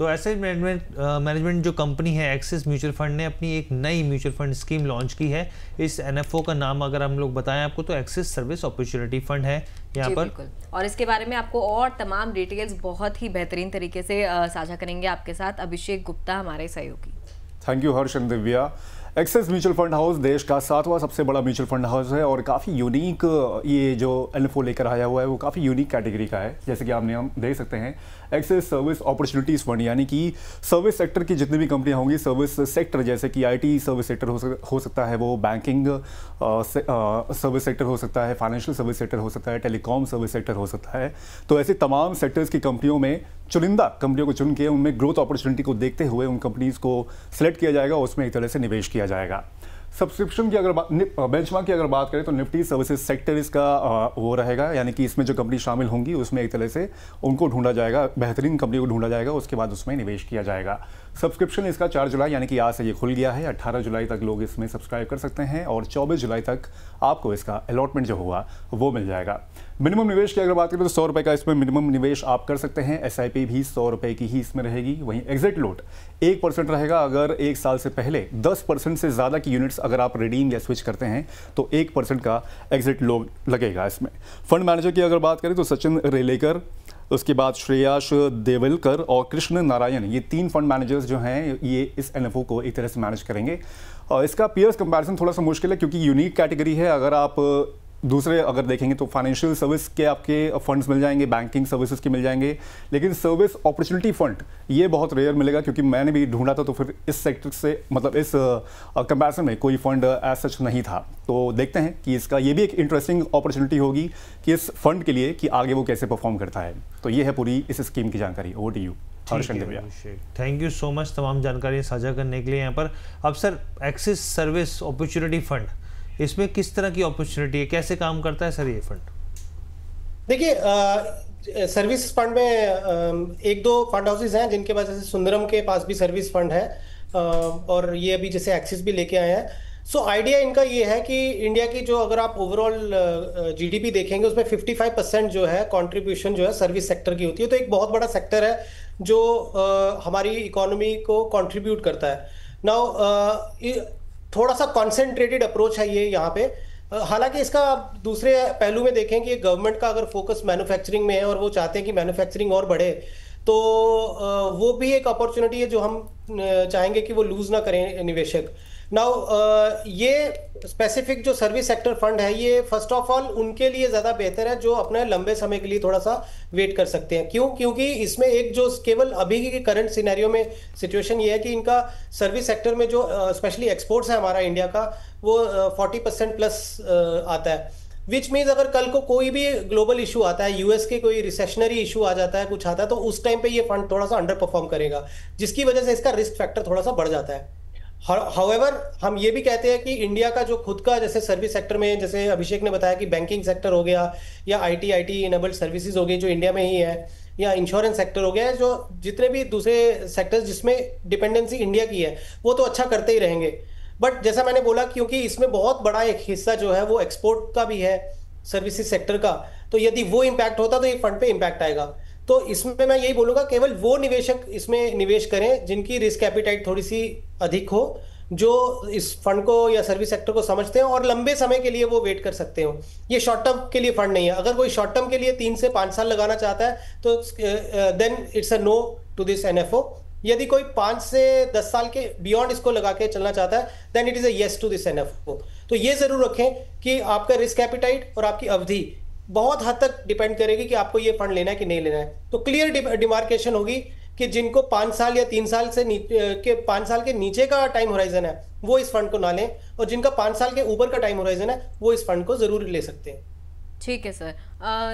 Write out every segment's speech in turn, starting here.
तो asset management जो company है एक्सिस म्यूचुअल फंड ने अपनी एक नई म्यूचुअल फंड स्कीम लॉन्च की है। इस एनएफओ का नाम अगर हम लोग बताएं आपको तो एक्सिस सर्विस अपॉर्चुनिटी फंड है यहाँ पर। बिल्कुल, और इसके बारे में आपको और तमाम डिटेल्स बहुत ही बेहतरीन तरीके से साझा करेंगे आपके साथ अभिषेक गुप्ता, हमारे सहयोगी। Thank you Harsh and Divya. Axis mutual fund house देश का 7वां सबसे बड़ा म्यूचुअल फंड हाउस है और काफ़ी यूनिक ये जो एनएफओ लेकर आया हुआ है वो काफ़ी यूनिक कैटेगरी का है। जैसे कि हम देख सकते हैं एक्सिस सर्विस अपॉर्चुनिटीज़ फंड, यानी कि सर्विस सेक्टर की जितनी भी कंपनियां होंगी, सर्विस सेक्टर जैसे कि आईटी सर्विस सेक्टर हो सकता है, वो बैंकिंग सर्विस सेक्टर हो सकता है, फाइनेंशियल सर्विस सेक्टर हो सकता है, टेलीकॉम सर्विस सेक्टर हो सकता है। तो ऐसे तमाम सेक्टर्स की कंपनियों में चुनिंदा कंपनियों को चुन के उनमें ग्रोथ अपॉर्चुनिटी को देखते हुए उन कंपनीज को सिलेक्ट किया जाएगा, उसमें एक तरह से निवेश किया जाएगा। सब्सक्रिप्शन की अगर बेंचमार्क की अगर बात करें तो निफ्टी सर्विसेज सेक्टर इसका वो रहेगा, यानी कि इसमें जो कंपनी शामिल होंगी उसमें एक तरह से उनको ढूंढा जाएगा, बेहतरीन कंपनी को ढूंढा जाएगा, उसके बाद उसमें निवेश किया जाएगा। सब्सक्रिप्शन इसका 4 जुलाई यानी कि आज से ये खुल गया है। 18 जुलाई तक लोग इसमें सब्सक्राइब कर सकते हैं और 24 जुलाई तक आपको इसका अलॉटमेंट जो होगा वो मिल जाएगा। मिनिमम निवेश की अगर बात करें तो 100 रुपये का इसमें मिनिमम निवेश आप कर सकते हैं। एसआईपी भी 100 रुपये की ही इसमें रहेगी। वहीं एग्जिट लोट 1% रहेगा। अगर 1 साल से पहले 10% से ज़्यादा की यूनिट्स अगर आप रिडीम या स्विच करते हैं तो 1% का एग्जिट लोट लगेगा इसमें। फंड मैनेजर की अगर बात करें तो सचिन रेलेकर, उसके बाद श्रेयास देवलकर और कृष्ण नारायण, ये 3 फंड मैनेजर्स जो हैं ये इस एनएफओ को एक तरह से मैनेज करेंगे। और इसका पीयर्स कंपैरिजन थोड़ा सा मुश्किल है क्योंकि यूनिक कैटेगरी है। अगर आप दूसरे अगर देखेंगे तो फाइनेंशियल सर्विस के आपके फंड्स मिल जाएंगे, बैंकिंग सर्विसेज के मिल जाएंगे, लेकिन सर्विस अपॉर्चुनिटी फंड ये बहुत रेयर मिलेगा क्योंकि मैंने भी ढूंढा था तो फिर इस सेक्टर से मतलब इस कंपैरिजन में कोई फंड एज सच नहीं था। तो देखते हैं कि इसका ये भी एक इंटरेस्टिंग अपॉर्चुनिटी होगी कि इस फंड के लिए कि आगे वो कैसे परफॉर्म करता है। तो ये है पूरी इस स्कीम की जानकारी। Over to you Harsh and Divya. Thank you so much तमाम जानकारी साझा करने के लिए यहाँ पर। अब sir Axis service opportunity fund, इसमें किस तरह की अपॉर्चुनिटी है, कैसे काम करता है सर ये फंड? देखिए सर्विस फंड में 1-2 फंड हाउसेज हैं जिनके पास, जैसे सुंदरम के पास भी सर्विस फंड है और ये अभी जैसे एक्सिस भी लेके आए हैं। सो आइडिया इनका ये है कि इंडिया की जो अगर आप ओवरऑल जीडीपी देखेंगे उसमें 55% जो है कंट्रीब्यूशन जो है सर्विस सेक्टर की होती है। तो एक बहुत बड़ा सेक्टर है जो हमारी इकोनॉमी को कंट्रीब्यूट करता है। नाउ थोड़ा सा कॉन्सेंट्रेटेड अप्रोच है ये यहाँ पे। हालांकि इसका दूसरे पहलू में देखें कि गवर्नमेंट का अगर फोकस मैन्युफैक्चरिंग में है और वो चाहते हैं कि मैन्युफैक्चरिंग और बढ़े, तो वो भी एक अपॉर्चुनिटी है जो हम चाहेंगे कि वो लूज ना करें निवेशक। नाउ ये स्पेसिफिक जो सर्विस सेक्टर फंड है ये फर्स्ट ऑफ ऑल उनके लिए ज़्यादा बेहतर है जो अपने लंबे समय के लिए थोड़ा सा वेट कर सकते हैं। क्यों? क्योंकि इसमें एक जो केवल अभी की करंट सिनेरियो में सिचुएशन ये है कि इनका सर्विस सेक्टर में जो स्पेशली एक्सपोर्ट्स है हमारा इंडिया का, वो 40% प्लस आता है। विच मीन्स अगर कल को कोई भी ग्लोबल इशू आता है, यूएस के कोई रिसेशनरी इशू आ जाता है, कुछ आता है, तो उस टाइम पे ये फंड थोड़ा सा अंडर परफॉर्म करेगा, जिसकी वजह से इसका रिस्क फैक्टर थोड़ा सा बढ़ जाता है। हाउएवर हम ये भी कहते हैं कि इंडिया का जो खुद का जैसे सर्विस सेक्टर में, जैसे अभिषेक ने बताया कि बैंकिंग सेक्टर हो गया या आईटी इनेबल्ड सर्विसेज हो गई जो इंडिया में ही है, या इंश्योरेंस सेक्टर हो गया है, जो जितने भी दूसरे सेक्टर्स जिसमें डिपेंडेंसी इंडिया की है वो तो अच्छा करते ही रहेंगे। बट जैसा मैंने बोला क्योंकि इसमें बहुत बड़ा एक हिस्सा जो है वो एक्सपोर्ट का भी है सर्विसेज सेक्टर का, तो यदि वो इम्पैक्ट होता तो ये फंड पे इम्पैक्ट आएगा। तो इसमें मैं यही बोलूंगा केवल वो निवेशक इसमें निवेश करें जिनकी रिस्क एपिटाइट थोड़ी सी अधिक हो, जो इस फंड को या सर्विस सेक्टर को समझते हैं और लंबे समय के लिए वो वेट कर सकते हो। ये शॉर्ट टर्म के लिए फंड नहीं है। अगर कोई शॉर्ट टर्म के लिए 3 से 5 साल लगाना चाहता है तो then it's a no to this NFO. यदि कोई 5 से 10 साल के बियॉन्ड इसको लगा के चलना चाहता है then it is a yes to this NFO. तो ये जरूर रखें कि आपका रिस्क एपिटाइट और आपकी अवधि बहुत हद तक डिपेंड करेगी कि आपको ये फंड लेना है कि नहीं लेना है। तो क्लियर डिमार्केशन होगी कि जिनको 5 साल या 3 साल से 5 साल के नीचे का टाइम होराइजन है वो इस फंड को ना लें, और जिनका 5 साल के ऊपर का टाइम होराइजन है वो इस फंड को जरूर ले सकते हैं। ठीक है सर।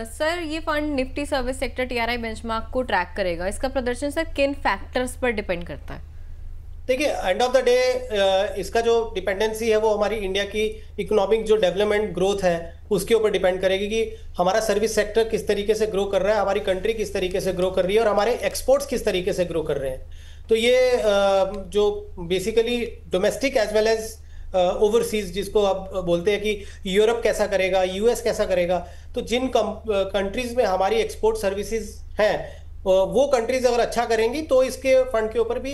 सर ये fund Nifty service sector TRI benchmark को ट्रैक करेगा, इसका प्रदर्शन सर किन फैक्टर्स पर डिपेंड करता है? देखिए एंड ऑफ द डे इसका जो डिपेंडेंसी है वो हमारी इंडिया की इकोनॉमिक जो डेवलपमेंट ग्रोथ है उसके ऊपर डिपेंड करेगी कि हमारा सर्विस सेक्टर किस तरीके से ग्रो कर रहा है, हमारी कंट्री किस तरीके से ग्रो कर रही है और हमारे एक्सपोर्ट्स किस तरीके से ग्रो कर रहे हैं। तो ये जो basically domestic as well as overseas जिसको आप बोलते हैं कि यूरोप कैसा करेगा, यूएस कैसा करेगा, तो जिन कंट्रीज में हमारी एक्सपोर्ट सर्विसेज हैं वो कंट्रीज अगर अच्छा करेंगी तो इसके फंड के ऊपर भी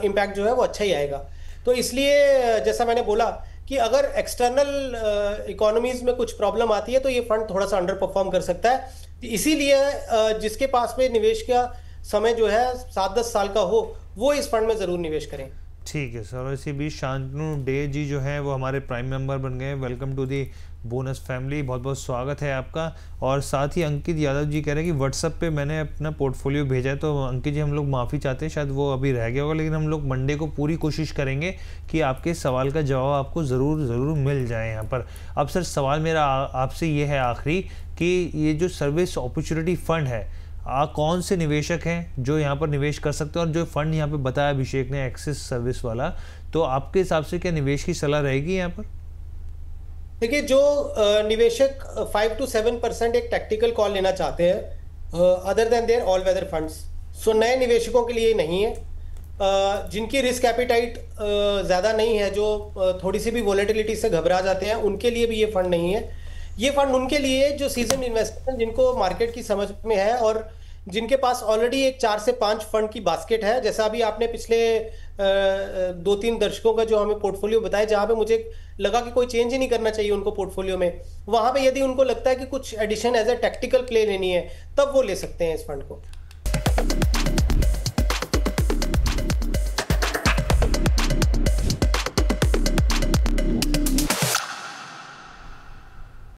इम्पैक्ट जो है वो अच्छा ही आएगा। तो इसलिए जैसा मैंने बोला कि अगर एक्सटर्नल इकोनॉमीज में कुछ प्रॉब्लम आती है तो ये फंड थोड़ा सा अंडर परफॉर्म कर सकता है। इसीलिए जिसके पास में निवेश का समय जो है 7-10 साल का हो वो इस फंड में ज़रूर निवेश करें। ठीक है सर। और इसी बीच शांतनु डे जी जो है वो हमारे प्राइम मेंबर बन गए। Welcome to the bonus family, बहुत बहुत स्वागत है आपका। और साथ ही अंकित यादव जी कह रहे हैं कि व्हाट्सएप पे मैंने अपना पोर्टफोलियो भेजा है। तो अंकित जी हम लोग माफ़ी चाहते हैं, शायद वो अभी रह गया होगा, लेकिन हम लोग मंडे को पूरी कोशिश करेंगे कि आपके सवाल का जवाब आपको ज़रूर मिल जाए यहाँ पर। अब सर सवाल मेरा आपसे ये है आखिरी कि ये जो सर्विस अपॉर्चुनिटी फ़ंड है, कौन से निवेशक हैं जो यहाँ पर निवेश कर सकते हैं? और जो फंड यहाँ पे बताया अभिषेक ने एक्सिस सर्विस वाला, तो आपके हिसाब से क्या निवेश की सलाह रहेगी यहाँ पर? देखिए, जो निवेशक 5 to 7% एक टैक्टिकल कॉल लेना चाहते हैं other than their all weather funds, so नए निवेशकों के लिए नहीं है। जिनकी रिस्क एपिटाइट ज़्यादा नहीं है, जो थोड़ी सी भी वॉलेटिलिटी से घबरा जाते हैं, उनके लिए भी ये फंड नहीं है। ये फंड उनके लिए जो सीजन इन्वेस्टर, जिनको मार्केट की समझ में है और जिनके पास ऑलरेडी एक 4 से 5 फंड की बास्केट है। जैसा अभी आपने पिछले 2-3 दर्शकों का जो हमें पोर्टफोलियो बताया, जहाँ पे मुझे लगा कि कोई चेंज ही नहीं करना चाहिए उनको पोर्टफोलियो में, वहाँ पे यदि उनको लगता है कि कुछ addition as a tactical play लेनी है, तब वो ले सकते हैं इस फंड को।